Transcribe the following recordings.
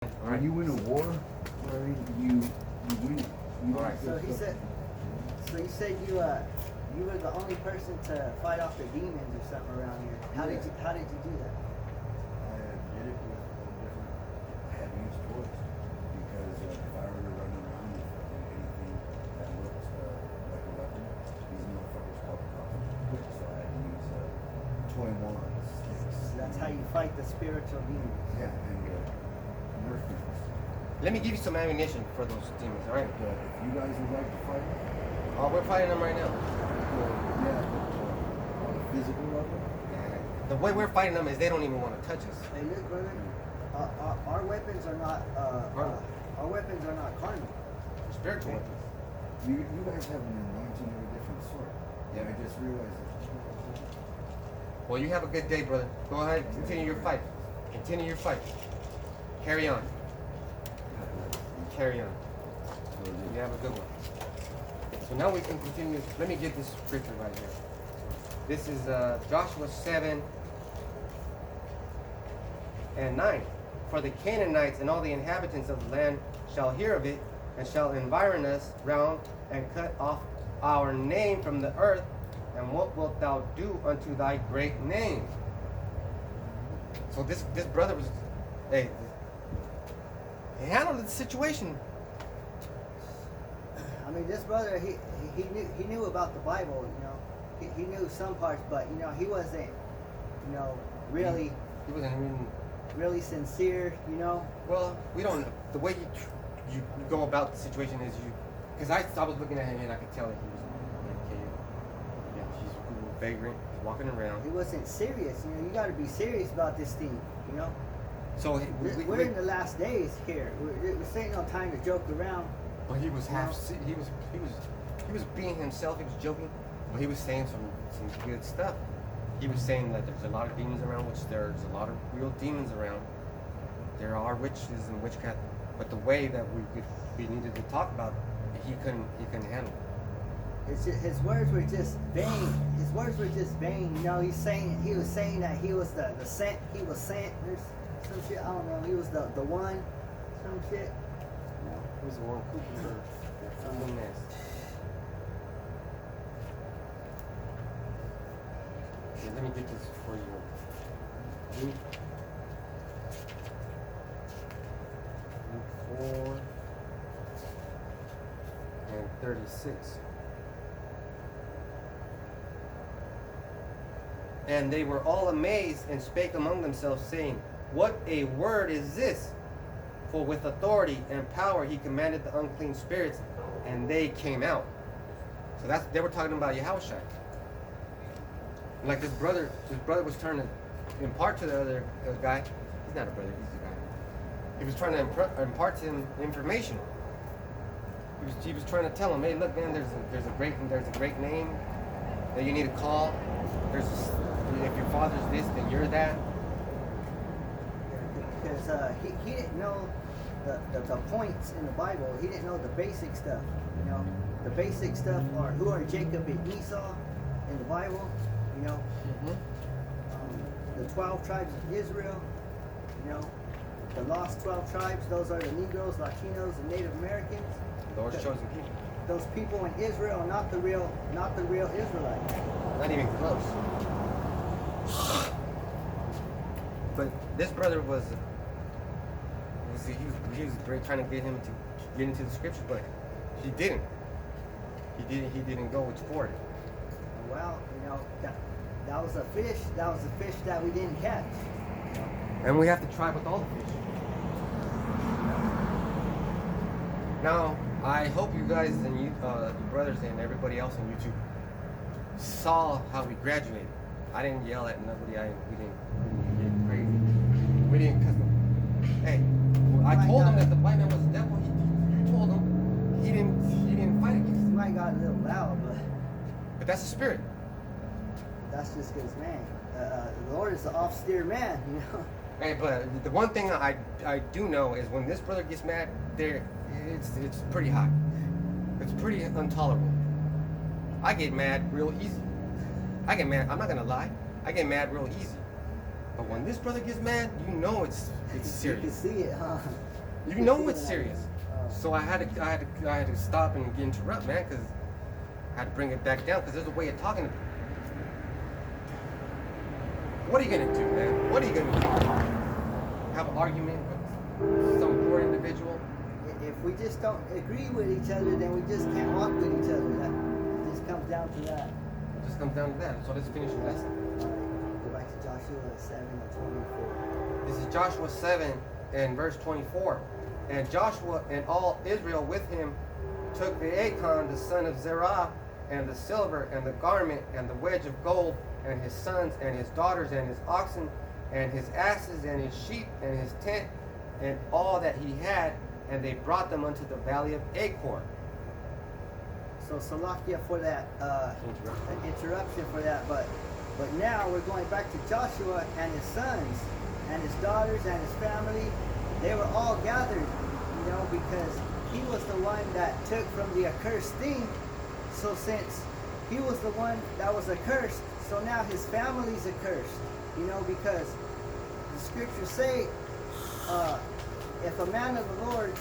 All right. When you win a war, you win it. All right. So he said. So you said you were the only person to fight off the demons or something around here. How did you do that? I did it with different. I had to use toys because if I were to run around with anything that looked like a weapon, these motherfuckers called profit. So I had to use toy wands, sticks. So that's how you fight the spiritual demons. Yeah, and Nerf guns. Let me give you some ammunition for those demons. All right. But if you guys would like to fight, Oh, we're fighting them right now. yeah, but on a physical level, The way we're fighting them is they don't even want to touch us. Hey, look, brother. Our weapons are not our weapons are not carnal. They're spiritual weapons. you guys have an anointing of a different sort. Yeah, I just realized that. Well, you have a good day, brother. Go ahead, continue your fight. Continue your fight. Carry on. Carry on. You have a good one. So now we can continue. Let me get this scripture right here. This is Joshua 7 and 9. For the Canaanites and all the inhabitants of the land shall hear of it, and shall environ us round, and cut off our name from the earth. And what wilt thou do unto thy great name? So this brother was, hey, he handled the situation. I mean, this brother, he knew about the Bible, you know. He knew some parts, but you know, he wasn't, you know, really He wasn't even. really sincere, you know. Well, we don't. The way you go about the situation is you, because I was looking at him and I could tell that he was medicated. Yeah, he's a little vagrant. He's walking around. He wasn't serious, you know. You got to be serious about this thing, you know. So We're in the last days here. We're saying no time to joke around. But he was he was being himself. He was joking, but he was saying some good stuff. He was saying that there's a lot of demons around, which there's a lot of real demons around. There are witches and witchcraft, but the way that we needed to talk about, he couldn't handle it. It's just, his words were just vain. His words were just vain. You know, he was saying that he was the sent. He was sent. There's some shit. I don't know. He was the one. Some shit. You know. He was the one cooking for something mess. Okay, let me get this for you. Luke 4 and 36. And they were all amazed and spake among themselves, saying, What a word is this? For with authority and power he commanded the unclean spirits, and they came out. So they were talking about Yahushua. Like this brother was trying to impart to the other guy. He's not a brother, he's a guy. He was trying to impart to him information. He was trying to tell him, hey, look, man, there's a great name that you need to call. If your father's this, then you're that. Because he didn't know the points in the Bible. He didn't know the basic stuff. You know, the basic stuff are who are Jacob and Esau in the Bible. You know, the 12 tribes of Israel. You know, the lost 12 tribes. Those are the Negroes, Latinos, and Native Americans. The Lord's chosen people. Those people in Israel are not the real Israelites. Not even close. But this brother was great trying to get him to get into the scriptures, but he didn't. He didn't go for it. Well, you know, that was a fish. That was a fish that we didn't catch. And we have to try with all the fish. Now, I hope you guys and you brothers and everybody else on YouTube saw how we graduated. I didn't yell at nobody. We didn't get crazy. We didn't cuss them. Hey, I told him that the white man was the devil. You told him he didn't fight against You him. might got a little loud, But that's the spirit. that's just because, man, the Lord is the off-steer man, you know. Hey, but the one thing I do know is when this brother gets mad, it's pretty hot. It's pretty intolerable. I get mad real easy. I get mad. I'm not gonna lie. I get mad real easy. But when this brother gets mad, you know it's You can serious. see it, huh? You can know see it's it. serious. Oh. So I had to stop and interrupt, man, because I had to bring it back down, because there's a way of talking to people. What are you gonna do, man? What are you gonna do? Have an argument with some poor individual? If we just don't agree with each other, then we just can't walk with each other. That it just comes down to that. It just comes down to that. So let's finish the lesson. Alright, go back to Joshua 7:24. This is Joshua 7 and verse 24. And Joshua and all Israel with him took the Achan, the son of Zerah, and the silver, and the garment, and the wedge of gold, and his sons, and his daughters, and his oxen, and his asses, and his sheep, and his tent, and all that he had, and they brought them unto the valley of Achor. So Salakia for that interruption for that, but now we're going back to Joshua and his sons and his daughters and his family. They were all gathered, because he was the one that took from the accursed thing. So since he was the one that was accursed, so now his family's accursed, because the scriptures say, if a man of the Lord,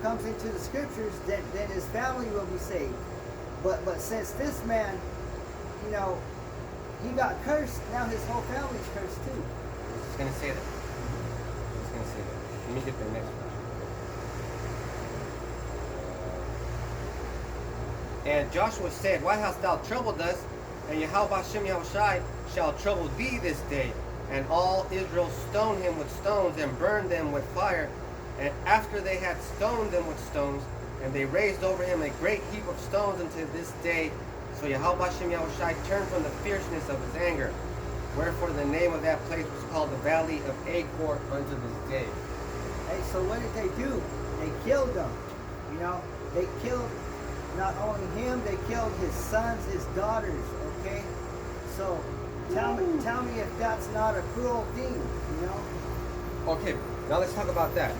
comes into the scriptures, then his family will be saved. But since this man, he got cursed, now his whole family's cursed too. I was just going to say that. Let me get the next one. And Joshua said, why hast thou troubled us? And Yahweh Shem Yahushai shall trouble thee this day. And all Israel stoned him with stones and burned them with fire. And after they had stoned them with stones, and they raised over him a great heap of stones unto this day. So Yahweh Shem Yahushai turned from the fierceness of his anger. Wherefore the name of that place was called the Valley of Achor unto this day. Hey, so what did they do? They killed them. They killed not only him, they killed his sons, his daughters, okay? So tell me if that's not a cruel thing, Okay, now let's talk about that.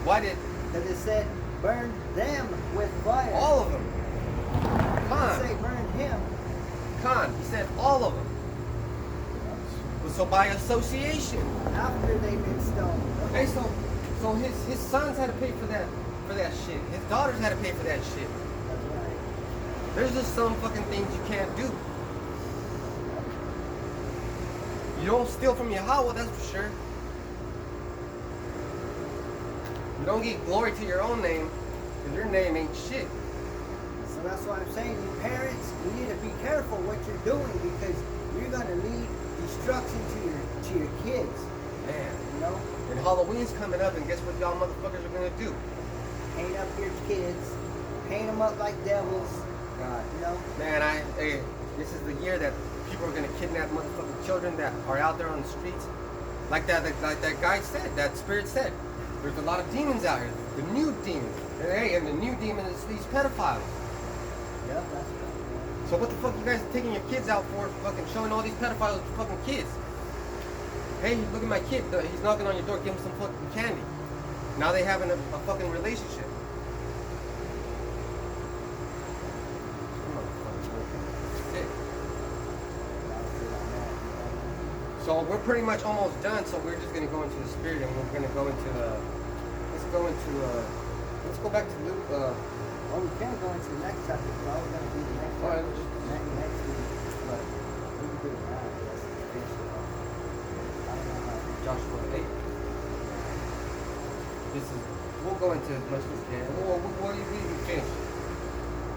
Why did... Because it said, burn them with fire. All of them. It Khan. didn't say burn him. Khan, he said all of them. So by association. After they've been stoned. Okay, so his sons had to pay for that shit. His daughters had to pay for that shit. That's right. There's just some fucking things you can't do. You don't steal from Yahweh, that's for sure. You don't get glory to your own name, because your name ain't shit. So that's why I'm saying, you parents, you need to be careful what you're doing, because you're gonna lead destruction to your kids. Man. You know? And Halloween's coming up, and guess what y'all motherfuckers are gonna do? Paint up your kids, paint them up like devils. You know? Man, hey, this is the year that people are gonna kidnap motherfucking children that are out there on the streets. Like that guy said, that spirit said. There's a lot of demons out here. The new demons. And hey, and the new demon is these pedophiles. Yeah, that's right. So what the fuck you guys taking your kids out for fucking showing all these pedophiles to fucking kids? Hey, look at my kid. He's knocking on your door, give him some fucking candy. Now they having a fucking relationship. So we're pretty much almost done, so we're just gonna go into the spirit and we're gonna go into let's go back to Luke. Well, we can go into the next chapter, but I was going to do the next All right, chapter next week. But we can do it now, I guess, to finish it off. I don't know how. Joshua 8. We'll go into as much as we can. We'll even finish.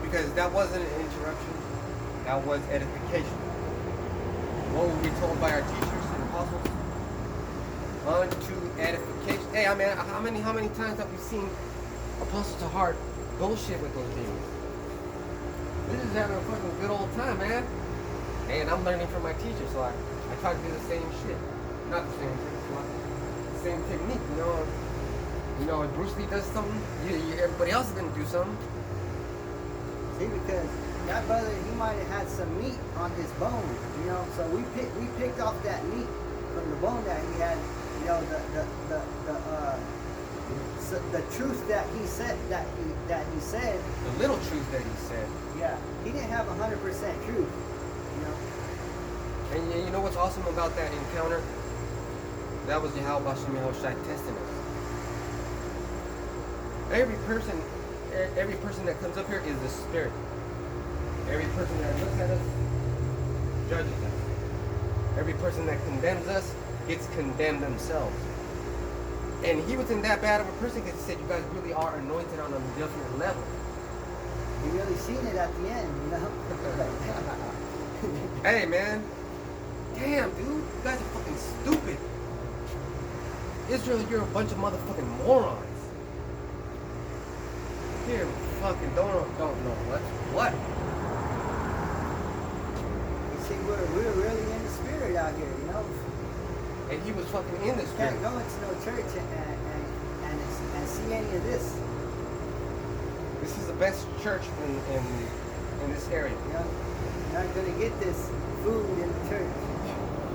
Because that wasn't an interruption. That was edification. What were we told by our teachers and apostles? Unto edification. Hey, I mean, how many times have we seen Apostle to Heart bullshit with those demons? We're just having a fucking good old time, man. And I'm learning from my teacher, so I try to do the same shit. Not the same thing, the same technique, you know. You know, if Bruce Lee does something, everybody else is gonna do something. See, because that brother, he might have had some meat on his bone, you know. So we picked off that meat from the bone that he had, you know, the truth that he said, that he said. The little truth that he said. Yeah, he didn't have 100% truth. You know. And you know what's awesome about that encounter? That was Yahweh Hashem Yahushai testing us. Every person that comes up here is the Spirit. Every person that looks at us judges us. Every person that condemns us gets condemned themselves. And he was in that bad of a person because he said, you guys really are anointed on a different level. You really seen it at the end, you know? Hey, man. Damn, dude. You guys are fucking stupid. Israel, you're a bunch of motherfucking morons. Here, fucking don't know what. You see, we're really in the spirit out here, you know? And he was fucking in the You Spirit. can't go into no church and see any of this. This is the best church in this area. You know? You're not gonna get this food in the church.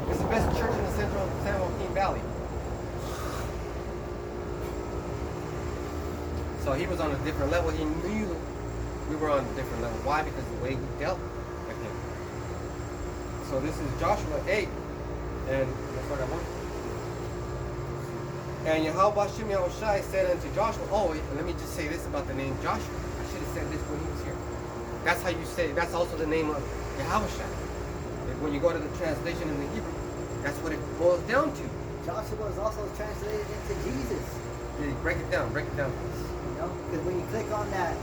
It's the best church in the central San Joaquin Valley. So he was on a different level. He knew we were on a different level. Why? Because the way he dealt with him. So this is Joshua 8. And let's start at 1. And Yahweh Hashem Yahushai said unto Joshua, oh, let me just say this about the name Joshua. I should have said this when he was here. That's how you say, that's also the name of Yahushai. When you go to the translation in the Hebrew, that's what it boils down to. Joshua is also translated into Jesus. Yeah, break it down, please. You know, because when you click on that,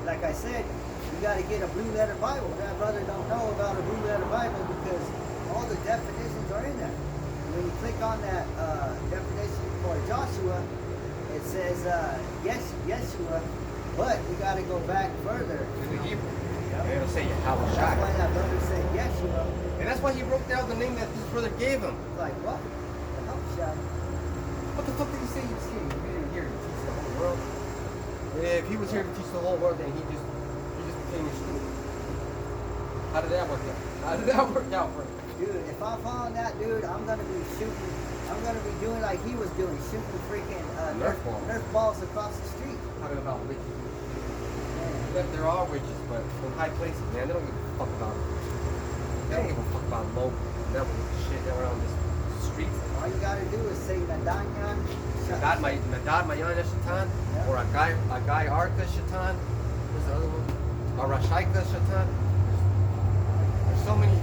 like I said, you got to get a blue letter Bible. That brother don't know about a blue letter Bible because all the definitions are in there. When you click on that definition for Joshua, it says Yeshua, but you got to go back further. In the Hebrew. Yep. And it'll say That's why Yahushai. that brother said Yeshua. And that's why he wrote down the name that this brother gave him. It's like, what? Yahushua. What the fuck did he say he was here? He didn't here to teach the whole world. If he was here to teach the whole world, then he just became your student. How did that work out? How did that work out for him? Dude, if I following that dude, I'm gonna be shooting. I'm gonna be doing like he was doing, shooting freaking Nerf Nerf balls across the street. Talking about witches. Man. Yep, there are witches, but in high places, man, they don't give a fuck about it. They don't give a fuck about low level shit around the streets. All you gotta do is say Nadanyan. Nadad Mayana Shatan, or Agai Arka Shatan. What's the other one? Arashaika Shatan. There's so many.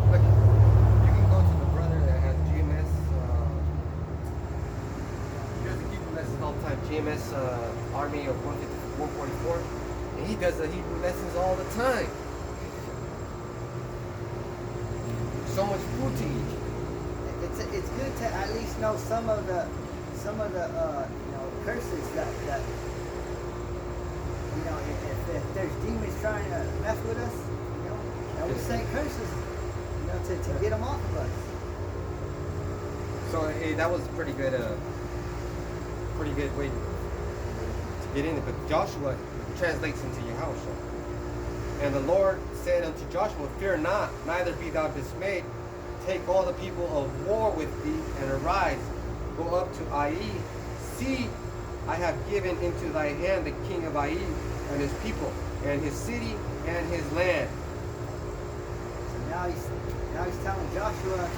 Look, you can go to the brother that has GMS. He does the Hebrew lessons all the time. GMS Army of 144, and he does the Hebrew lessons all the time. So much food to eat. It's good to at least know some of the curses that if there's demons trying to mess with us, and we say curses, to get them off of us. So hey, that was a pretty good way to get in it. But Joshua translates into Yahushua. And the Lord said unto Joshua, fear not, neither be thou dismayed. Take all the people of war with thee, and arise, go up to Ai. See, I have given into thy hand the king of Ai and his people, and his city and his land. So now he's telling Joshua,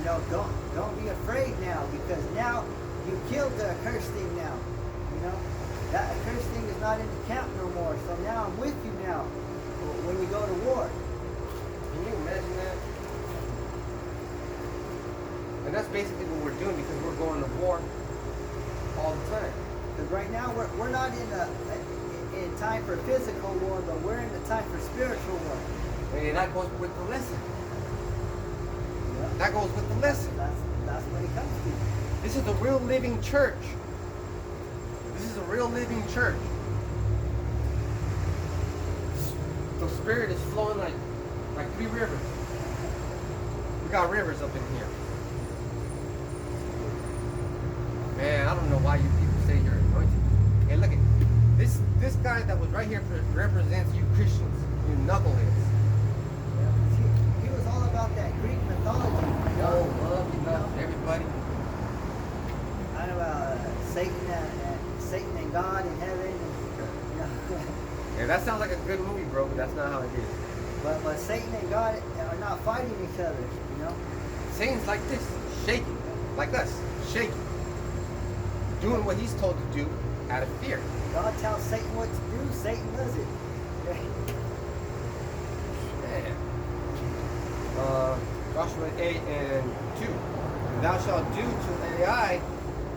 don't be afraid now, because now you killed the accursed thing now. That accursed thing is not in the camp no more. So now I'm with you now when you go to war. Can you imagine that? And that's basically what we're doing, because we're going to war all the time. Because right now we're not in time for physical war, but we're in the time for spiritual war. And that goes with the lesson. Yeah. That goes with the lesson. That's what it comes to. This is a real living church. This is a real living church. The Spirit is flowing like 3 rivers. We got rivers up in here. Man, I don't know why you people say you're anointed. Hey, look at this guy that was right here represents you Christians, you knuckleheads. He was all about that Greek mythology. Love, everybody. I know about Satan and God in heaven. Yeah, that sounds like a good movie, bro, but that's not how it is. But Satan and God are not fighting each other, you know. Satan's like this, shaking, like us, shaking, doing what he's told to do out of fear. God tells Satan what to do, Satan does it. Man. Joshua 8 and 2. Thou shalt do to Ai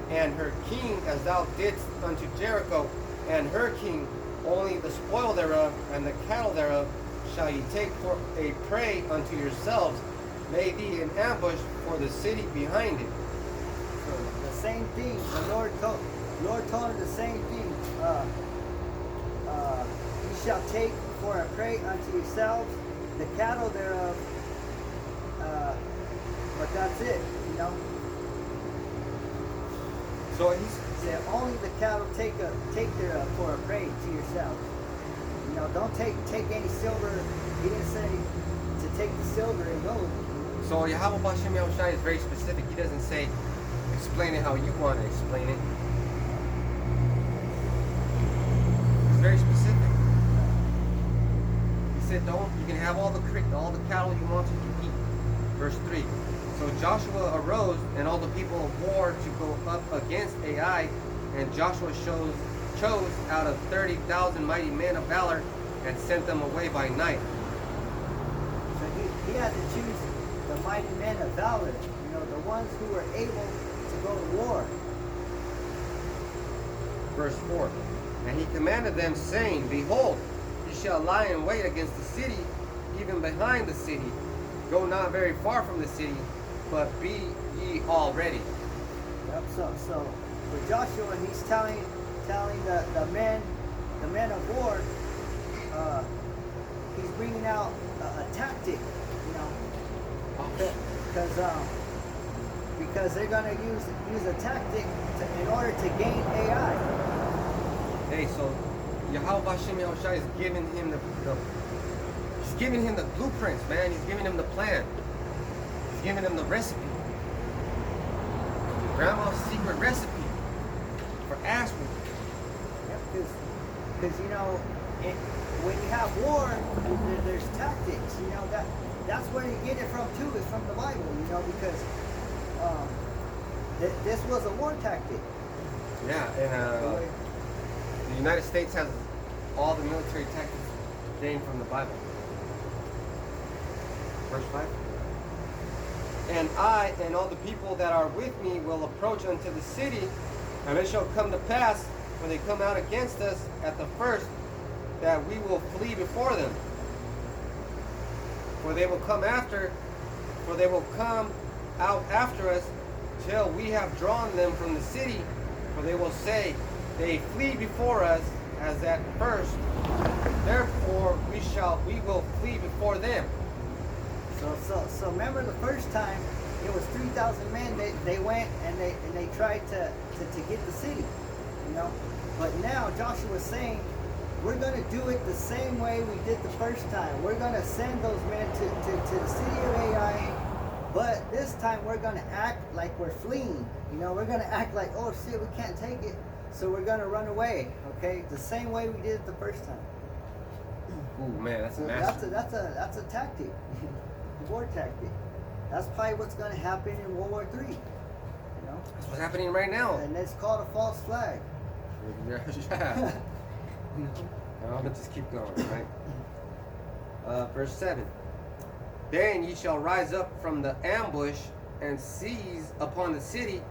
and her king as thou didst unto Jericho and her king, only the spoil thereof and the cattle thereof shall ye take for a prey unto yourselves. Lay thee in ambush for the city behind it. So the same thing, the Lord told him the same thing. You shall take for a prey unto yourselves the cattle thereof. But that's it, you know. So he's Said only the cattle take thereof for a prey to yourselves. You know, don't take any silver. He didn't say to take the silver and gold. so Yahweh Bashem Yahushai is very specific. He doesn't say explain it how you want to explain it. He's very specific. He said you can have all the cattle you want to eat. Verse 3. So Joshua arose and all the people of war to go up against Ai, and Joshua chose out of 30,000 mighty men of valor and sent them away by night. So he had to choose the mighty men of valor, you know, the ones who were able to go to war. Verse 4. And he commanded them, saying, Behold, ye shall lie in wait against the city, even behind the city. Go not very far from the city, but be ye all ready. Yep, so for Joshua, he's telling the men of war, he's bringing out a tactic, you know, because they're gonna use a tactic in order to gain AI. Hey, so Yahweh Bashem Yahushai is giving him he's giving him the blueprints, man. He's giving him the plan. He's giving him the recipe. Grandma's secret recipe for ass whooping. Yep, because you know, when you have war, there's tactics. You know that's where you get it from too. Is from the Bible. You know, because this was a war tactic. Yeah, and the United States has all the military tactics gained from the Bible. Verse 5. And I and all the people that are with me will approach unto the city, and it shall come to pass, when they come out against us at the first, that we will flee before them. For they will come out after us, till we have drawn them from the city. For they will say, They flee before us as at first, therefore we will flee before them. So remember the first time it was 3,000 men. They went and they tried to get the city, you know. But now Joshua was saying, we're going to do it the same way we did the first time. We're going to send those men to the city of Ai, but this time we're going to act like we're fleeing. You know, we're going to act like, oh shit, we can't take it, so we're going to run away. Okay, the same way we did it the first time. Ooh man, that's So a master. that's a tactic, war tactic. That's probably what's going to happen in World War III. You know, That's what's happening right now. and it's called a false flag. Yeah. I'm gonna just keep going, right? Verse 7. Then ye shall rise up from the ambush and seize upon the city,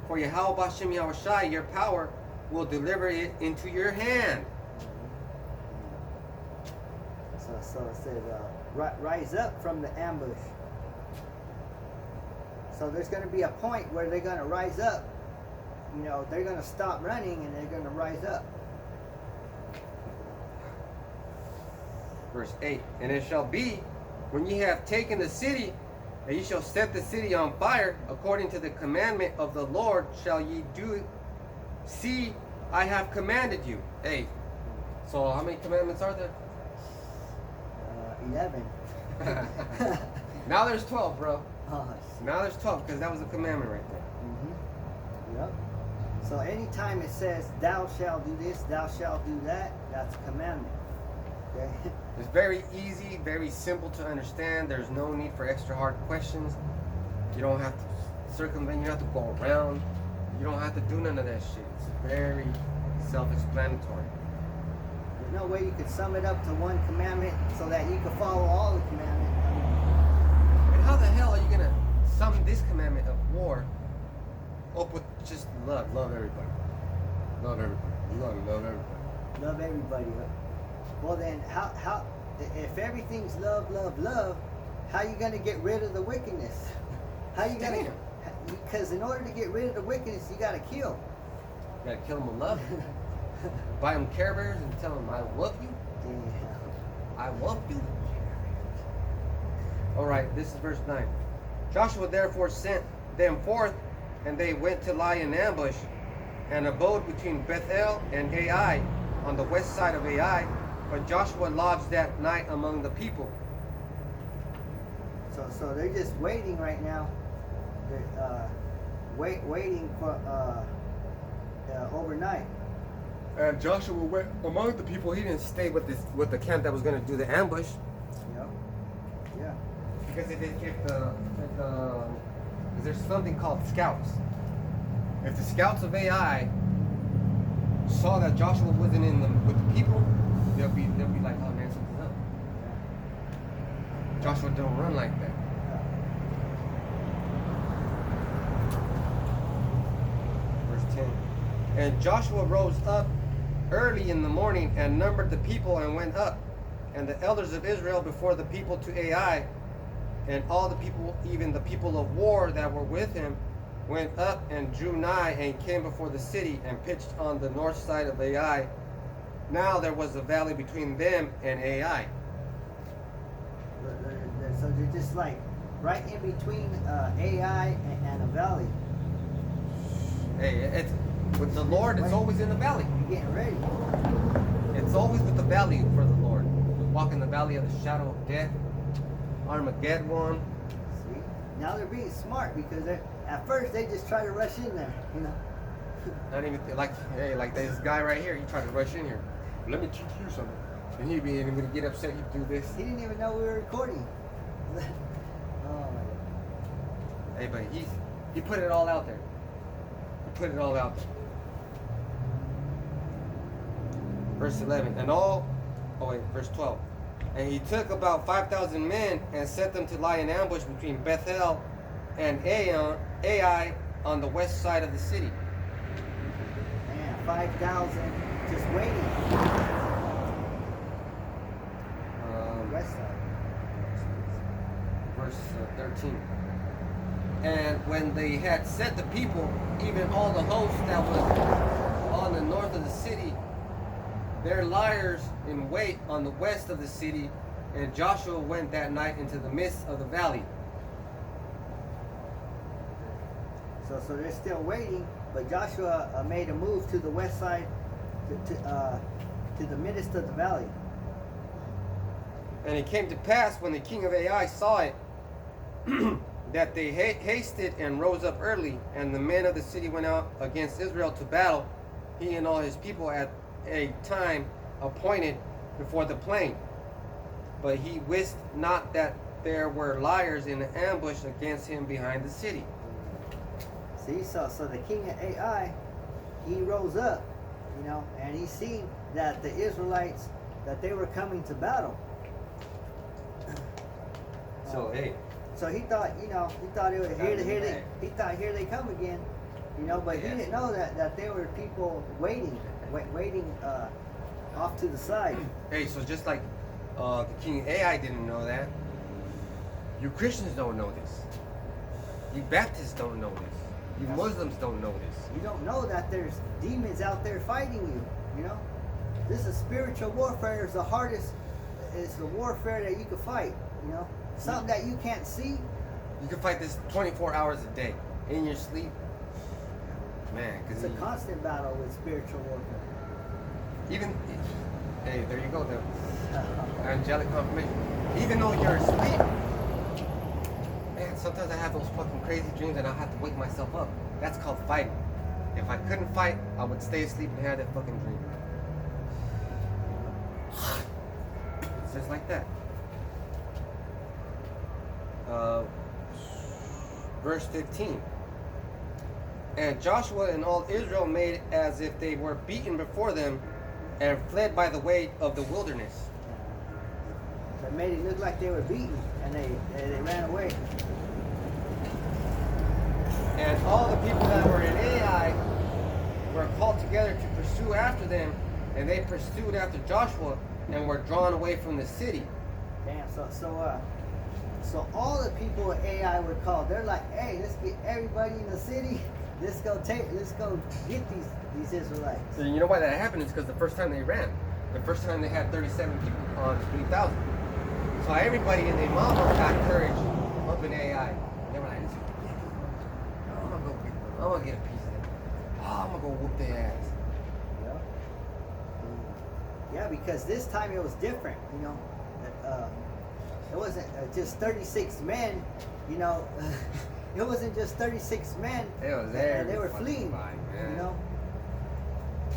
for Yahweh Bashem Yahushai, your power, will deliver it into your hand. So it says, rise up from the ambush. So there's going to be a point where they're going to rise up. You know, they're going to stop running and they're going to rise up. Verse 8. And it shall be, when ye have taken the city, that ye shall set the city on fire, according to the commandment of the Lord shall ye do it. See, I have commanded you. Hey, so how many commandments are there? 11. Now there's 12, bro. Oh, Now there's 12, because that was a commandment right there. mm-hmm. Yep. So anytime it says, thou shalt do this, thou shalt do that, that's a commandment. Okay? It's very easy, very simple to understand. There's no need for extra hard questions. You don't have to circumvent, you don't have to go around. You don't have to do none of that shit. It's very self-explanatory. There's no way you could sum it up to one commandment so that you could follow all the commandments. And how the hell are you gonna sum this commandment of war up with just love? Love everybody. Love everybody. You gotta love everybody. Love everybody. Well then, how if everything's love, love, love, how you gonna get rid of the wickedness? How you gonna? Damn. Because in order to get rid of the wickedness, you gotta kill. You gotta kill them with love. Buy them Care Bears and tell them, I love you. Yeah. I love you. Alright, this is verse 9. Joshua therefore sent them forth, and they went to lie in ambush, and abode between Bethel and Ai, on the west side of Ai. But Joshua lodged that night among the people. So they're just waiting right now. They're waiting for overnight. And Joshua went among the people. He didn't stay with the camp that was going to do the ambush. Yep. Yeah. Because if there's something called scouts. If the scouts of Ai saw that Joshua wasn't with the people, they'll be like, oh man, something's up. Joshua don't run like that. Verse 10. And Joshua rose up early in the morning and numbered the people and went up, and the elders of Israel before the people to Ai, and all the people, even the people of war that were with him, went up and drew nigh and came before the city and pitched on the north side of Ai. Now there was a valley between them and Ai. So they're just like right in between Ai and a valley. Hey, it's with the Lord. It's always in the valley. You're getting ready. It's always with the valley for the Lord. We walk in the valley of the shadow of death. Armageddon. See? Now they're being smart because at first they just try to rush in there, you know. Not even like this guy right here. He tried to rush in here. Let me teach you something. And he'd be able to get upset. He'd do this. He didn't even know we were recording. Oh my God. Hey, but he put it all out there. He put it all out there. Verse 11. Verse 12. And he took about 5,000 men and set them to lie in ambush between Bethel and Ai on the west side of the city. Man, 5,000 just waiting. West side. Verse 13. And when they had set the people, even all the host that was on the north of the city, their liers in wait on the west of the city, and Joshua went that night into the midst of the valley. So they're still waiting, but Joshua made a move to the west side, to the midst of the valley. And it came to pass when the king of Ai saw it, that they hasted and rose up early, and the men of the city went out against Israel to battle, he and all his people at a time appointed before the plain. But he wist not that there were liars in an ambush against him behind the city. See, so the king of Ai, he rose up, you know, and he seen that the Israelites, that they were coming to battle. So hey, so he thought, you know, it was here they come again, you know, but he didn't know that there were people waiting off to the side. hey, so just like the king of Ai didn't know that, you Christians don't know this. You Baptists don't know this. You Muslims don't know this. You don't know that there's demons out there fighting you, you know. This is spiritual warfare. Is the hardest, is the warfare that you can fight, you know. Something that you can't see. You can fight this 24 hours a day in your sleep. Man, It's a constant battle with spiritual warfare. Hey, there you go, the angelic confirmation. Even though you're asleep, man, sometimes I have those fucking crazy dreams and I have to wake myself up. That's called fighting. If I couldn't fight, I would stay asleep and have that fucking dream. Just like that. Verse 15. And Joshua and all Israel made as if they were beaten before them and fled by the way of the wilderness. They made it look like they were beaten, and they ran away. And all the people that were in Ai were called together to pursue after them, and they pursued after Joshua and were drawn away from the city. Damn. So all the people in Ai were called. They're like, hey, let's get everybody in the city. Let's go get these Israelites. So you know why that happened is because the first time they ran, the first time they had 37 people on 3,000. So everybody in their mama got courage up in Ai. They were like, I'm gonna get a piece of it. Oh, I'm gonna go whoop their ass. Yeah, because this time it was different, you know. It wasn't just 36 men, you know. It wasn't just 36 men. It was and they were fleeing, you know.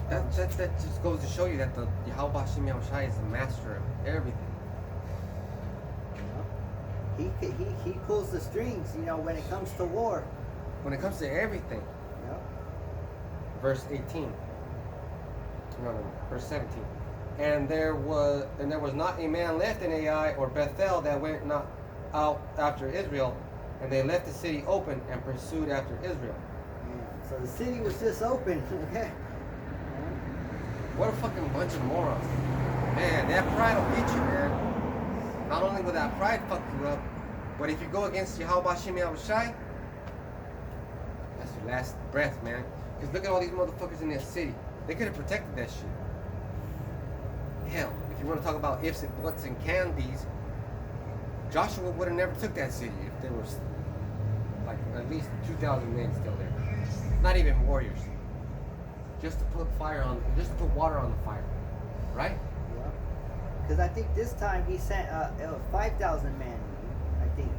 That just goes to show you that the Yahweh Hashem Yahushai is the master of everything. He pulls the strings, you know, when it comes to war. When it comes to everything. Yeah. Verse 18. No, verse 17. And there was not a man left in Ai or Bethel that went not out after Israel, and they left the city open and pursued after Israel. Yeah. So the city was just open. Okay. What a fucking bunch of morons. Man, that pride will get you, man. Not only will that pride fuck you up, but if you go against Yahweh Hashem Yahushai, that's your last breath, man. Because look at all these motherfuckers in that city. They could have protected that shit. Hell, if you want to talk about ifs and buts and candies, Joshua would have never took that city if there was like at least 2,000 men still there. Not even warriors. Just to put water on the fire, right? Yeah. Because I think this time he sent it was 5,000 men, I think.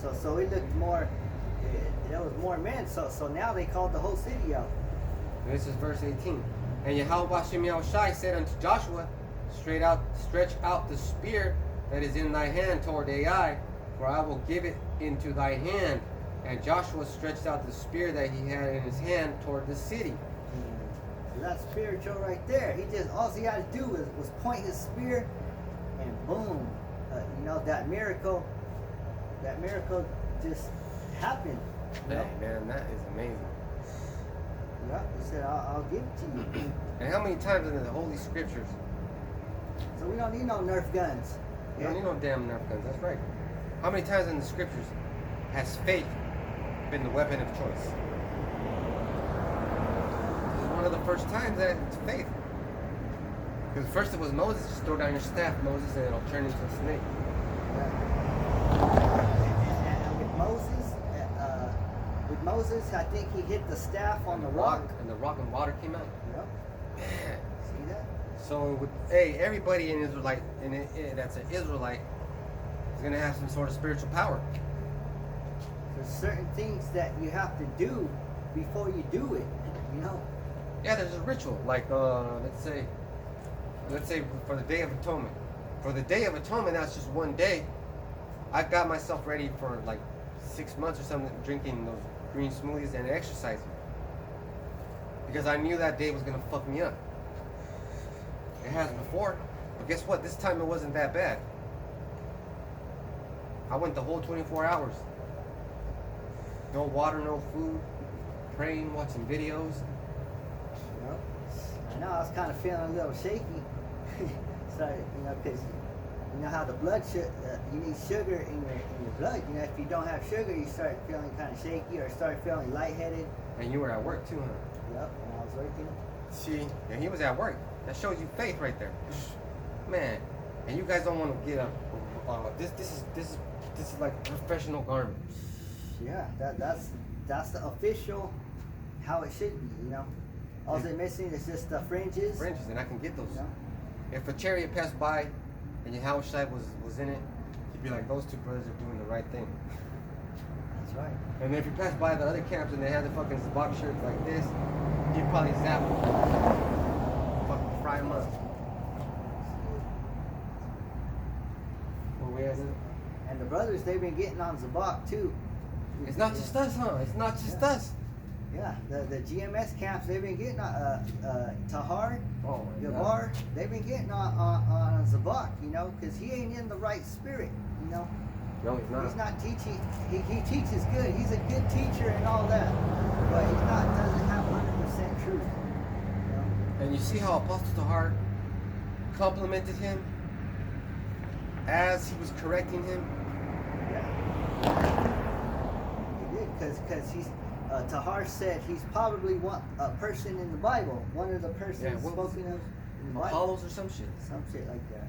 So it looked more. There was more men. So now they called the whole city out. And this is verse 18. And Yahweh Hashem Yahushai said unto Joshua, stretch out the spear that is in thy hand toward Ai, for I will give it into thy hand. And Joshua stretched out the spear that he had in his hand toward the city. So that's spiritual right there. All he had to do was point his spear, and boom, you know, that miracle just happened. Hey, man, that is amazing. Yeah, he said, I'll give it to you. And how many times in the Holy Scriptures? So we don't need no Nerf guns. You don't need no damn Nerf guns, that's right. How many times in the Scriptures has faith been the weapon of choice? This is one of the first times that it's faith. Because first it was Moses, just throw down your staff, Moses, and it'll turn into a snake. And with Moses, I think he hit the staff on the rock. And the rock and water came out. Yep. Man. See that? So, everybody in Israelite, that's an Israelite, is going to have some sort of spiritual power. There's certain things that you have to do before you do it, you know? Yeah, there's a ritual. Like, let's say for the Day of Atonement. For the Day of Atonement, that's just one day. I got myself ready for like 6 months or something, drinking those green smoothies and exercising. Because I knew that day was going to fuck me up. It has before. But guess what? This time it wasn't that bad. I went the whole 24 hours. No water, no food, praying, watching videos. Yep. I know, I was kind of feeling a little shaky. So, you know, because you know how the blood you need sugar in your blood. You know, if you don't have sugar, you start feeling kind of shaky or start feeling lightheaded. And you were at work too, huh? Yep, when I was working. See, and he was at work. That shows you faith right there, man. And you guys don't want to get up. This is like a professional garment. Yeah, that's the official how it should be. You know, all they're missing is just the fringes. Fringes, and I can get those. You know? If a chariot passed by, and Yahweh Shai was in it, you'd be like, those two brothers are doing the right thing. That's right. And if you pass by the other camps and they had the fucking box shirts like this, you'd probably zap them. Fucking fry them up. Yes. And the brothers, they've been getting on Zabak too. It's not just us, huh? It's not just us. Yeah, the GMS camps, they've been getting Tahar, Oh my God. Gabar, they've been getting on Zabak, you know, because he ain't in the right spirit, you know. No, he's not. He's not teaching. He teaches good. He's a good teacher and all that, but he's not doesn't have 100% truth. You know? And you see how Apostle Tahar complimented him as he was correcting him? Yeah. He did, because he's Tahar said he's probably a person in the Bible, one of the persons what was spoken of in the Bible. Apollos or some shit. Some shit like that.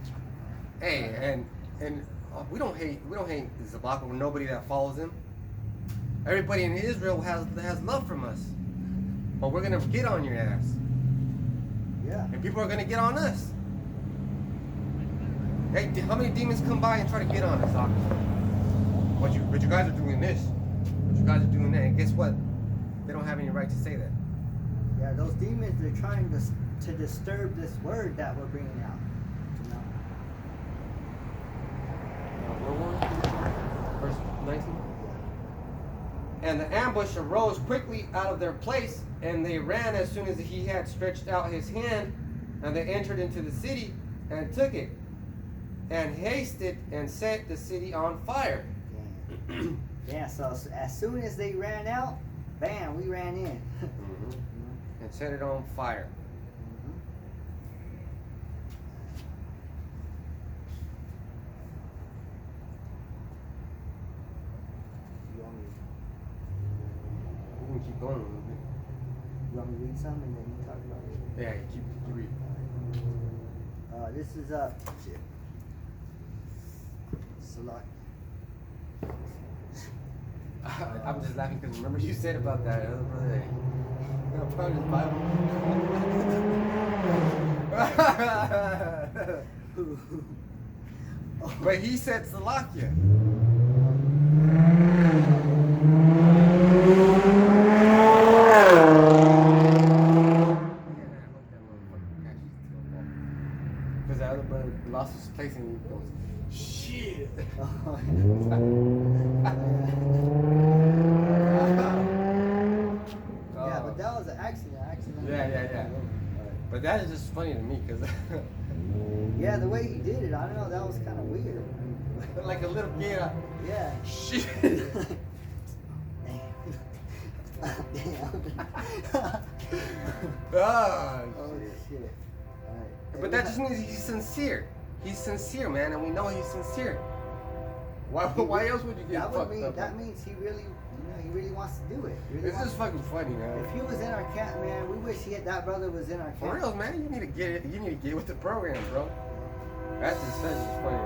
Hey, and we don't hate Zabak or nobody that follows him. Everybody in Israel has love from us, but we're gonna get on your ass, Yeah. and people are gonna get on us. Hey, how many demons come by and try to get on us, Doc? But you guys are doing this. But you guys are doing that. And guess what? They don't have any right to say that. Yeah, those demons, they're trying to disturb this word that we're bringing out. You know? Verse 19. And the ambush arose quickly out of their place, and they ran as soon as he had stretched out his hand, and they entered into the city and took it, and hasted and set the city on fire. Yeah, so as soon as they ran out, bam, we ran in. And set it on fire. You want me, We can keep going a little bit. you want me to read some and then you talk about it? Yeah, keep reading. This is shit. Salak. I'm just laughing because remember you said about that other brother. Part of his Bible. But he said Salakia. Because the other brother lost his place and he goes, shit. Yeah, but that was an accident. Yeah. But that is just funny to me because Yeah, the way he did it, I don't know, that was kind of weird. like a little kid. Yeah. Shit. Ah, Oh shit. Alright. but that just means he's sincere. He's sincere, man, and we know he's sincere. Why else would you get that would fucked mean up? that means he really, he really wants to do it. Really This wants is fucking funny, man. If he was in our camp, man, we wish that brother was in our camp. For real, man, you need to get with the program, bro. That's just funny